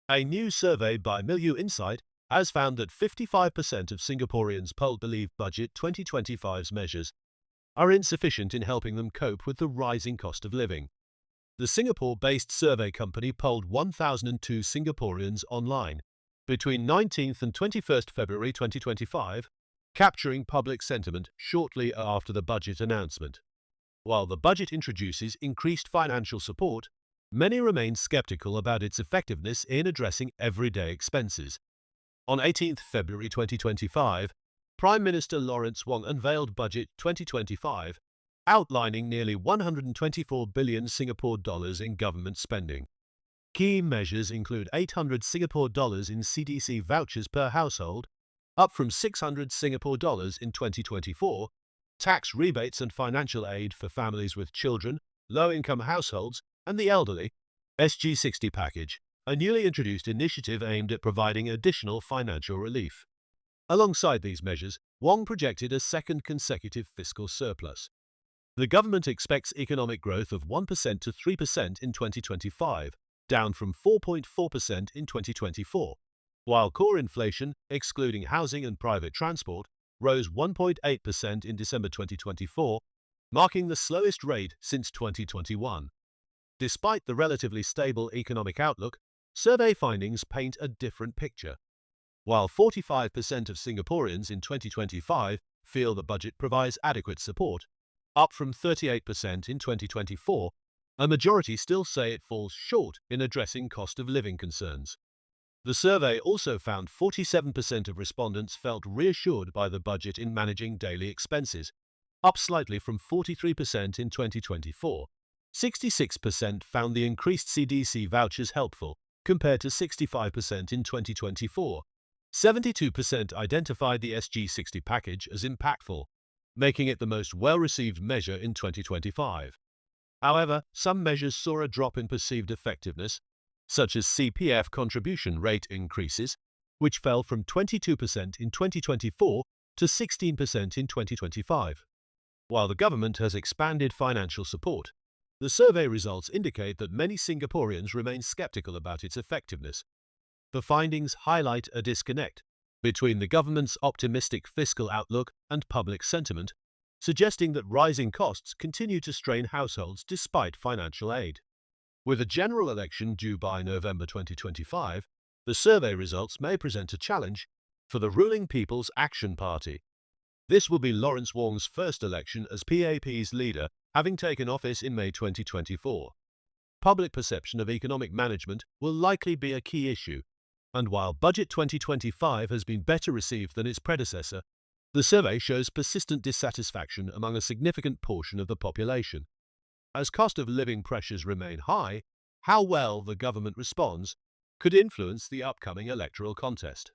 A new survey by Milieu Insight has found that 55% of Singaporeans polled believe Budget 2025's measures are insufficient in helping them cope with the rising cost of living. The Singapore-based survey company polled 1,002 Singaporeans online between 19th and 21st February 2025, capturing public sentiment shortly after the budget announcement. While the budget introduces increased financial support, many remain skeptical about its effectiveness in addressing everyday expenses. On 18th February 2025, Prime Minister Lawrence Wong unveiled Budget 2025, outlining nearly 124 billion Singapore dollars in government spending. Key measures include 800 Singapore dollars in CDC vouchers per household, up from 600 Singapore dollars in 2024, tax rebates and financial aid for families with children, low-income households, and the elderly, SG60 package, a newly introduced initiative aimed at providing additional financial relief. Alongside these measures, Wong projected a second consecutive fiscal surplus. The government expects economic growth of 1% to 3% in 2025, down from 4.4% in 2024, while core inflation, excluding housing and private transport, rose 1.8% in December 2024, marking the slowest rate since 2021. Despite the relatively stable economic outlook, survey findings paint a different picture. While 45% of Singaporeans in 2025 feel the budget provides adequate support, up from 38% in 2024, a majority still say it falls short in addressing cost of living concerns. The survey also found 47% of respondents felt reassured by the budget in managing daily expenses, up slightly from 43% in 2024. 66% found the increased CDC vouchers helpful, compared to 65% in 2024. 72% identified the SG60 package as impactful, making it the most well-received measure in 2025. However, some measures saw a drop in perceived effectiveness, such as CPF contribution rate increases, which fell from 22% in 2024 to 16% in 2025. While the government has expanded financial support, the survey results indicate that many Singaporeans remain skeptical about its effectiveness. The findings highlight a disconnect between the government's optimistic fiscal outlook and public sentiment, suggesting that rising costs continue to strain households despite financial aid. With a general election due by November 2025, the survey results may present a challenge for the ruling People's Action Party. This will be Lawrence Wong's first election as PAP's leader, having taken office in May 2024. Public perception of economic management will likely be a key issue, and while Budget 2025 has been better received than its predecessor, the survey shows persistent dissatisfaction among a significant portion of the population. As cost of living pressures remain high, how well the government responds could influence the upcoming electoral contest.